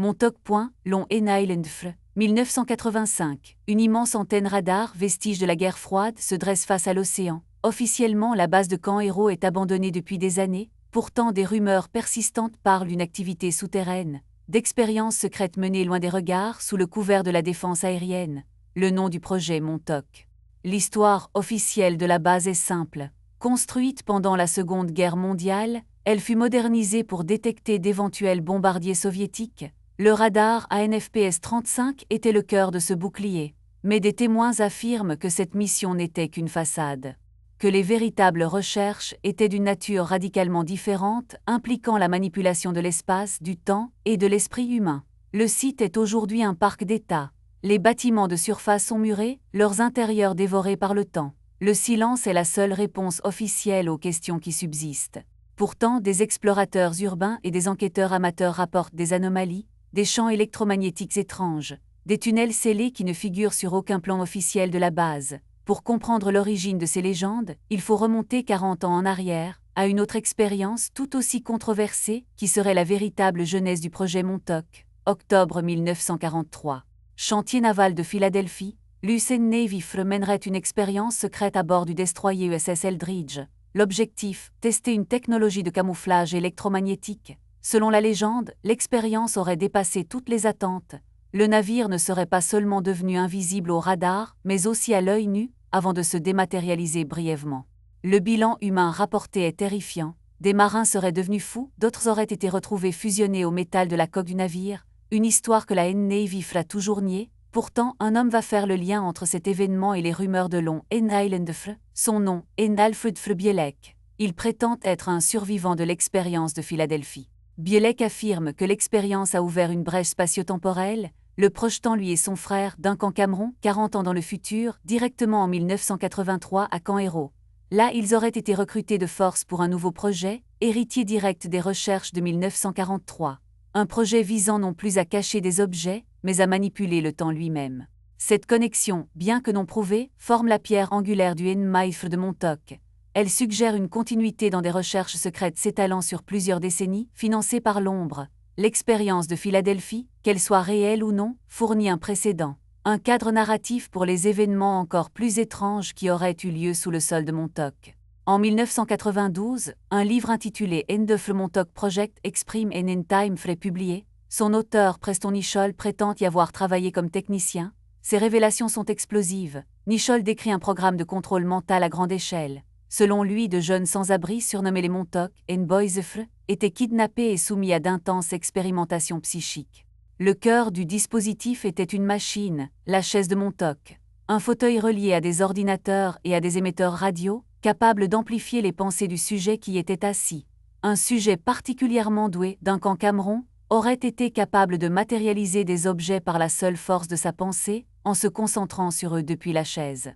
Montauk. Long Island Fr. 1985. Une immense antenne radar, vestige de la guerre froide, se dresse face à l'océan. Officiellement, la base de Camp Héros est abandonnée depuis des années. Pourtant, des rumeurs persistantes parlent d'une activité souterraine, d'expériences secrètes menées loin des regards, sous le couvert de la défense aérienne. Le nom du projet Montauk. L'histoire officielle de la base est simple. Construite pendant la Seconde Guerre mondiale, elle fut modernisée pour détecter d'éventuels bombardiers soviétiques. Le radar ANFPS-35 était le cœur de ce bouclier. Mais des témoins affirment que cette mission n'était qu'une façade. Que les véritables recherches étaient d'une nature radicalement différente, impliquant la manipulation de l'espace, du temps et de l'esprit humain. Le site est aujourd'hui un parc d'État. Les bâtiments de surface sont murés, leurs intérieurs dévorés par le temps. Le silence est la seule réponse officielle aux questions qui subsistent. Pourtant, des explorateurs urbains et des enquêteurs amateurs rapportent des anomalies, des champs électromagnétiques étranges, des tunnels scellés qui ne figurent sur aucun plan officiel de la base. Pour comprendre l'origine de ces légendes, il faut remonter 40 ans en arrière, à une autre expérience tout aussi controversée, qui serait la véritable genèse du projet Montauk. Octobre 1943. Chantier naval de Philadelphie, l'US Navy mènerait une expérience secrète à bord du destroyer USS Eldridge. L'objectif, tester une technologie de camouflage électromagnétique. Selon la légende, l'expérience aurait dépassé toutes les attentes. Le navire ne serait pas seulement devenu invisible au radar, mais aussi à l'œil nu, avant de se dématérialiser brièvement. Le bilan humain rapporté est terrifiant. Des marins seraient devenus fous, d'autres auraient été retrouvés fusionnés au métal de la coque du navire, une histoire que la Navy a toujours niée. Pourtant, un homme va faire le lien entre cet événement et les rumeurs de Long Island Fr. Son nom est Alfred Fr. Bielek. Il prétend être un survivant de l'expérience de Philadelphie. Bielek affirme que l'expérience a ouvert une brèche spatio-temporelle, le projetant lui et son frère Duncan Cameron, 40 ans dans le futur, directement en 1983 à Camp Héros. Là, ils auraient été recrutés de force pour un nouveau projet, héritier direct des recherches de 1943. Un projet visant non plus à cacher des objets, mais à manipuler le temps lui-même. Cette connexion, bien que non prouvée, forme la pierre angulaire du NMIFR de Montauk. Elle suggère une continuité dans des recherches secrètes s'étalant sur plusieurs décennies, financées par l'ombre. L'expérience de Philadelphie, qu'elle soit réelle ou non, fournit un précédent, un cadre narratif pour les événements encore plus étranges qui auraient eu lieu sous le sol de Montauk. En 1992, un livre intitulé End of the Montauk Project Exprime and in Time est publié. Son auteur Preston Nicholl prétend y avoir travaillé comme technicien. Ses révélations sont explosives. Nicholl décrit un programme de contrôle mental à grande échelle. Selon lui, de jeunes sans-abri surnommés les Montauk and Boys Fr. étaient kidnappés et soumis à d'intenses expérimentations psychiques. Le cœur du dispositif était une machine, la chaise de Montauk. Un fauteuil relié à des ordinateurs et à des émetteurs radio, capable d'amplifier les pensées du sujet qui y était assis. Un sujet particulièrement doué, Duncan Cameron, aurait été capable de matérialiser des objets par la seule force de sa pensée, en se concentrant sur eux depuis la chaise.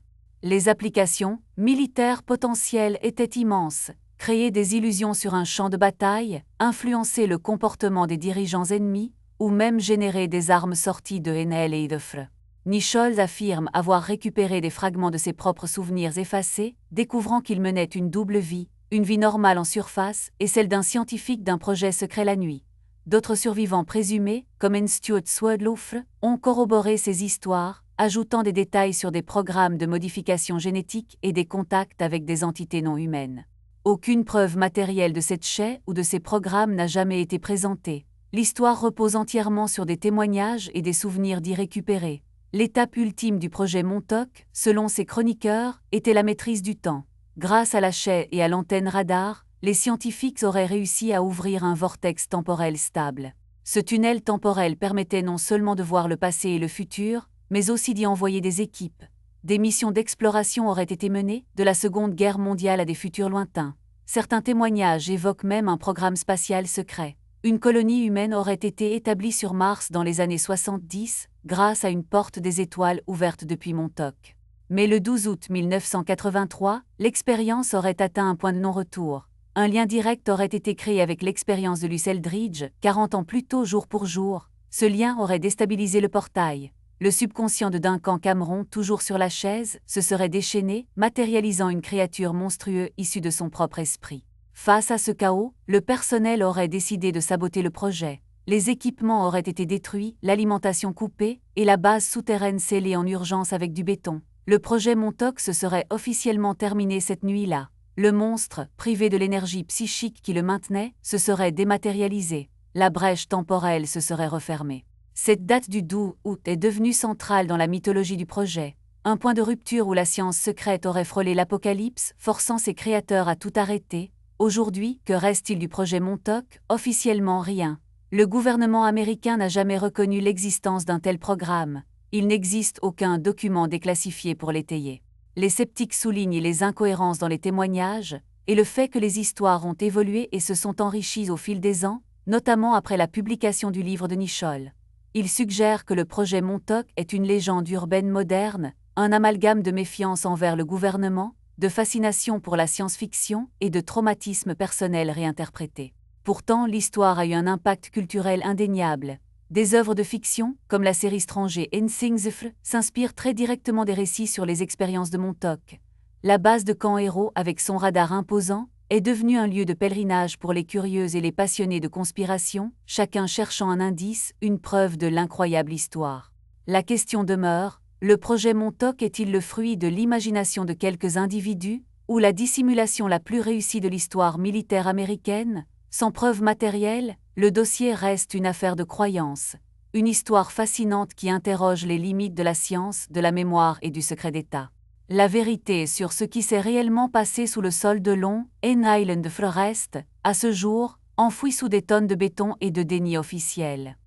Les applications militaires potentielles étaient immenses. Créer des illusions sur un champ de bataille, influencer le comportement des dirigeants ennemis, ou même générer des armes sorties de NL et de Fr. Nicholl affirme avoir récupéré des fragments de ses propres souvenirs effacés, découvrant qu'il menait une double vie, une vie normale en surface et celle d'un scientifique d'un projet secret la nuit. D'autres survivants présumés, comme Stuart Swerdlow, ont corroboré ces histoires, ajoutant des détails sur des programmes de modification génétique et des contacts avec des entités non humaines. Aucune preuve matérielle de cette chaie ou de ces programmes n'a jamais été présentée. L'histoire repose entièrement sur des témoignages et des souvenirs dits récupérés. L'étape ultime du projet Montauk, selon ses chroniqueurs, était la maîtrise du temps. Grâce à la chaie et à l'antenne radar, les scientifiques auraient réussi à ouvrir un vortex temporel stable. Ce tunnel temporel permettait non seulement de voir le passé et le futur, mais aussi d'y envoyer des équipes. Des missions d'exploration auraient été menées, de la Seconde Guerre mondiale à des futurs lointains. Certains témoignages évoquent même un programme spatial secret. Une colonie humaine aurait été établie sur Mars dans les années 70, grâce à une porte des étoiles ouverte depuis Montauk. Mais le 12 août 1983, l'expérience aurait atteint un point de non-retour. Un lien direct aurait été créé avec l'expérience de l'USS Eldridge, 40 ans plus tôt jour pour jour. Ce lien aurait déstabilisé le portail. Le subconscient de Duncan Cameron, toujours sur la chaise, se serait déchaîné, matérialisant une créature monstrueuse issue de son propre esprit. Face à ce chaos, le personnel aurait décidé de saboter le projet. les équipements auraient été détruits, l'alimentation coupée, et la base souterraine scellée en urgence avec du béton. Le projet Montauk se serait officiellement terminé cette nuit-là. Le monstre, privé de l'énergie psychique qui le maintenait, se serait dématérialisé. La brèche temporelle se serait refermée. Cette date du 12 août est devenue centrale dans la mythologie du projet. Un point de rupture où la science secrète aurait frôlé l'apocalypse, forçant ses créateurs à tout arrêter. Aujourd'hui, que reste-t-il du projet Montauk? Officiellement rien. Le gouvernement américain n'a jamais reconnu l'existence d'un tel programme. Il n'existe aucun document déclassifié pour l'étayer. Les sceptiques soulignent les incohérences dans les témoignages et le fait que les histoires ont évolué et se sont enrichies au fil des ans, notamment après la publication du livre de Nicholl. Ils suggèrent que le projet Montauk est une légende urbaine moderne, un amalgame de méfiance envers le gouvernement, de fascination pour la science-fiction et de traumatisme personnel réinterprété. Pourtant, l'histoire a eu un impact culturel indéniable. Des œuvres de fiction, comme la série Stranger Things, s'inspirent très directement des récits sur les expériences de Montauk. La base de Camp Héros, avec son radar imposant, est devenue un lieu de pèlerinage pour les curieux et les passionnés de conspiration, chacun cherchant un indice, une preuve de l'incroyable histoire. La question demeure, le projet Montauk est-il le fruit de l'imagination de quelques individus, ou la dissimulation la plus réussie de l'histoire militaire américaine? Sans preuve matérielle, le dossier reste une affaire de croyance, une histoire fascinante qui interroge les limites de la science, de la mémoire et du secret d'État. La vérité sur ce qui s'est réellement passé sous le sol de Long Island reste, à ce jour, enfouie sous des tonnes de béton et de déni officiel.